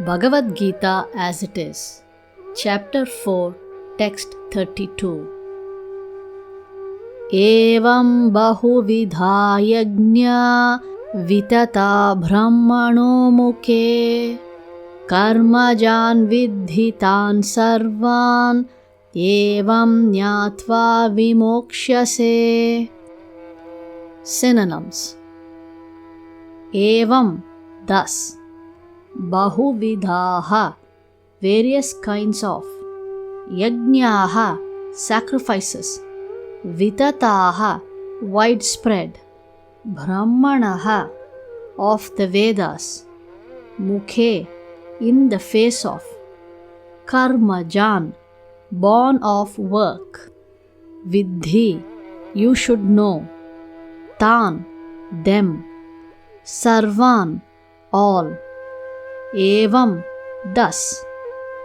Bhagavad Gita as it is. Chapter 4, Text 32. Evam bahuvidha yajna vitata brahmano mukhe karmajan vidhitan sarvan evam nyatva vimokshase. Synonyms. Evam, thus. Bahuvidhaha, various kinds of. Yajnaha, sacrifices. Vitataha, widespread. Brahmanaha, of the Vedas. Mukhe, in the face of. Karmajan, born of work. Vidhi, you should know. Tan, them. Sarvan, all. Evam, thus.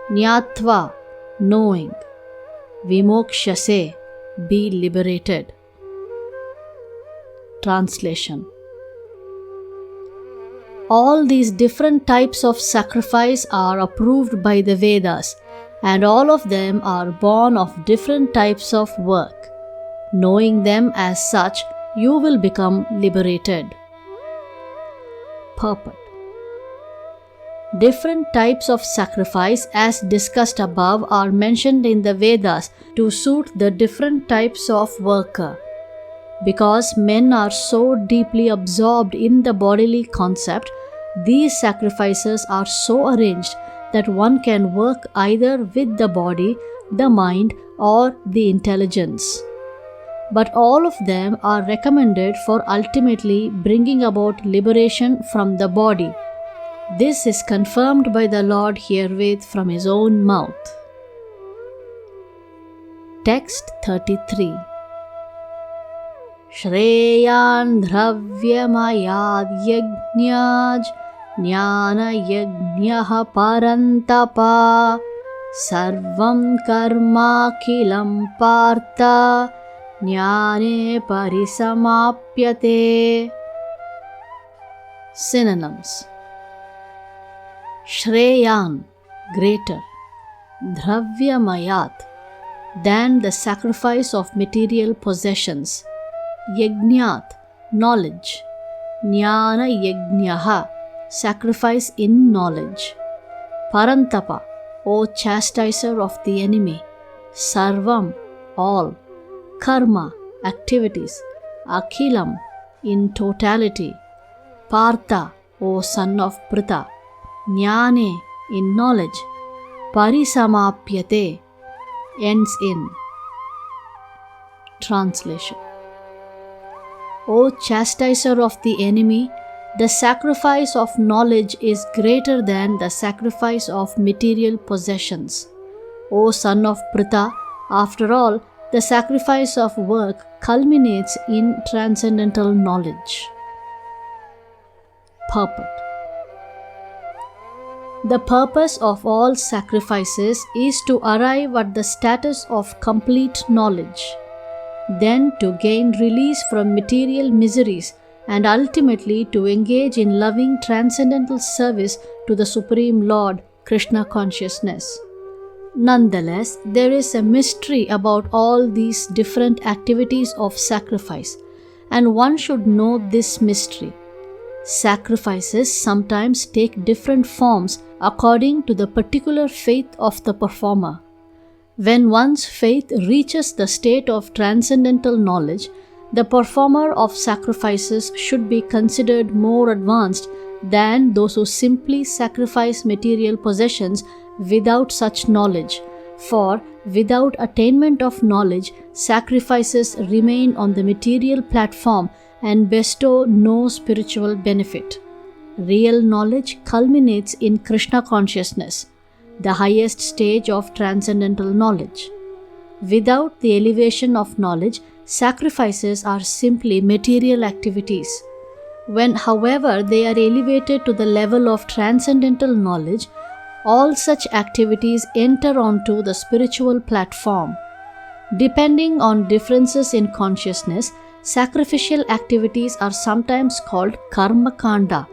Nyatva, knowing. Vimokshase, be liberated. Translation. All these different types of sacrifice are approved by the Vedas, and all of them are born of different types of work. Knowing them as such, you will become liberated. Purport. Different types of sacrifice as discussed above are mentioned in the Vedas to suit the different types of worker. Because men are so deeply absorbed in the bodily concept, these sacrifices are so arranged that one can work either with the body, the mind, or the intelligence. But all of them are recommended for ultimately bringing about liberation from the body. This is confirmed by the Lord herewith from His own mouth. Text 33. Shreyan dravyamayad yajñaj jnana yajñah parantapa sarvam karma kilam partha jnane parisamapyate. Synonyms. Shreyan, greater. Dravyamayat, than the sacrifice of material possessions. Yajñat, knowledge. Jnana yajñaha, sacrifice in knowledge. Parantapa, O chastiser of the enemy. Sarvam, all. Karma, activities. Akhilam, in totality. Partha, O son of Pritha. Jnane, in knowledge. Parisamapyate, ends in. Translation. O chastiser of the enemy, the sacrifice of knowledge is greater than the sacrifice of material possessions. O son of Pritha, after all, the sacrifice of work culminates in transcendental knowledge. Purport. The purpose of all sacrifices is to arrive at the status of complete knowledge, then to gain release from material miseries, and ultimately to engage in loving transcendental service to the Supreme Lord, Krishna consciousness. Nonetheless, there is a mystery about all these different activities of sacrifice, and one should know this mystery. Sacrifices sometimes take different forms according to the particular faith of the performer. When one's faith reaches the state of transcendental knowledge, the performer of sacrifices should be considered more advanced than those who simply sacrifice material possessions without such knowledge, for without attainment of knowledge, sacrifices remain on the material platform and bestow no spiritual benefit. Real knowledge culminates in Krishna consciousness, the highest stage of transcendental knowledge. Without the elevation of knowledge, sacrifices are simply material activities. When, however, they are elevated to the level of transcendental knowledge, all such activities enter onto the spiritual platform. Depending on differences in consciousness, sacrificial activities are sometimes called karma kanda,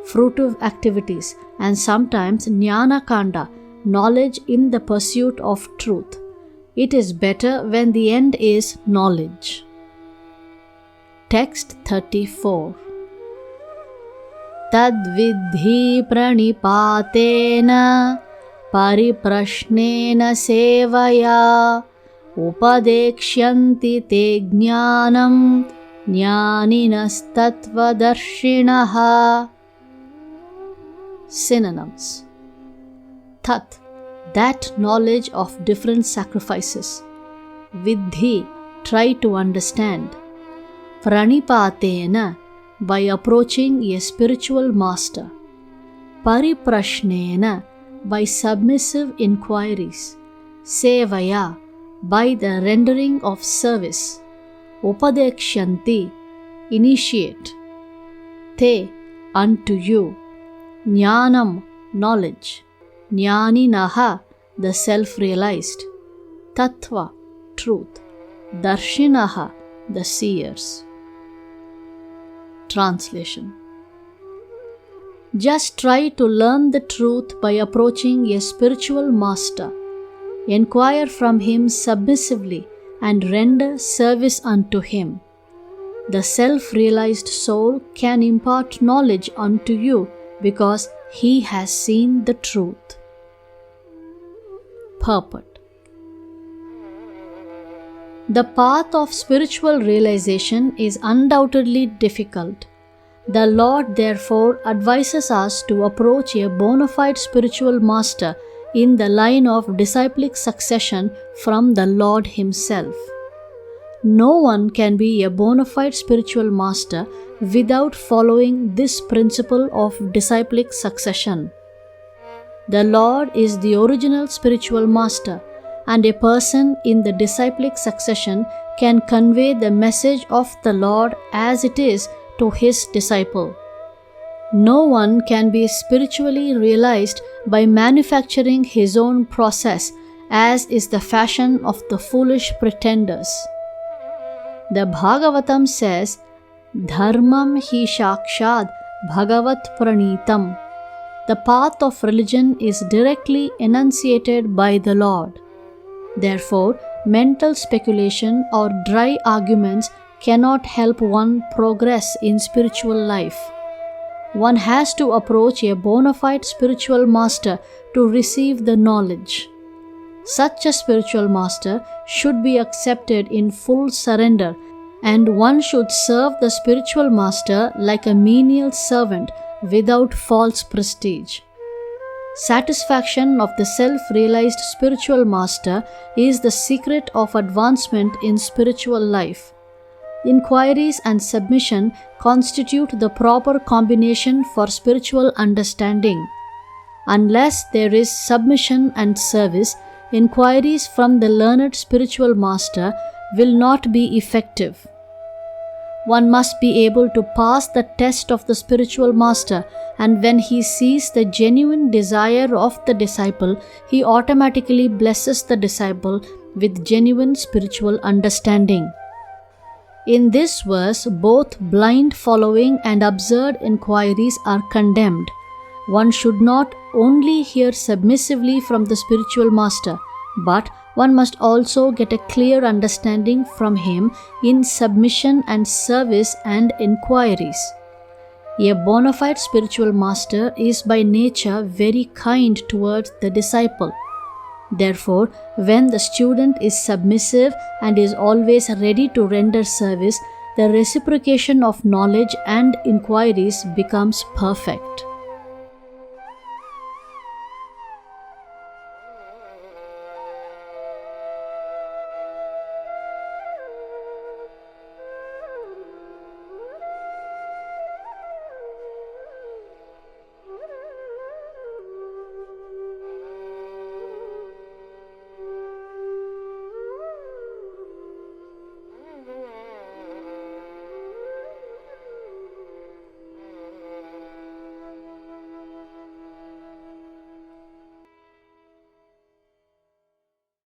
fruitive activities, and sometimes jnana kanda, knowledge in the pursuit of truth. It is better when the end is knowledge. Text 34. Tad vidhi pranipatena pariprashnena sevaya upadekshanti te jnanam jnaninastatvadarshinaha. Synonyms. Tat, that knowledge of different sacrifices. Vidhi, try to understand. Pranipatena, by approaching a spiritual master. Pariprashnena, by submissive inquiries. Sevaya, by the rendering of service. Upadekshanti, initiate. Te, unto you. Jnanam, knowledge. Jnaninaha, the self-realized. Tattva, truth. Darshinaha, the seers. Translation. Just try to learn the truth by approaching a spiritual master. Inquire from him submissively and render service unto him. The self-realized soul can impart knowledge unto you because he has seen the truth. Purport. The path of spiritual realization is undoubtedly difficult. The Lord therefore advises us to approach a bona fide spiritual master in the line of disciplic succession from the Lord Himself. No one can be a bona fide spiritual master without following this principle of disciplic succession. The Lord is the original spiritual master, and a person in the disciplic succession can convey the message of the Lord as it is to his disciple. No one can be spiritually realized by manufacturing his own process, as is the fashion of the foolish pretenders. The Bhagavatam says, Dharmam hi shakshad bhagavat pranitam. The path of religion is directly enunciated by the Lord. Therefore, mental speculation or dry arguments cannot help one progress in spiritual life. One has to approach a bona fide spiritual master to receive the knowledge. Such a spiritual master should be accepted in full surrender, and one should serve the spiritual master like a menial servant without false prestige. Satisfaction of the self-realized spiritual master is the secret of advancement in spiritual life. Inquiries and submission constitute the proper combination for spiritual understanding. Unless there is submission and service, inquiries from the learned spiritual master will not be effective. One must be able to pass the test of the spiritual master, and when he sees the genuine desire of the disciple, he automatically blesses the disciple with genuine spiritual understanding. In this verse, both blind following and absurd inquiries are condemned. One should not only hear submissively from the spiritual master, but one must also get a clear understanding from him in submission and service and inquiries. A bona fide spiritual master is by nature very kind towards the disciple. Therefore, when the student is submissive and is always ready to render service, the reciprocation of knowledge and inquiries becomes perfect.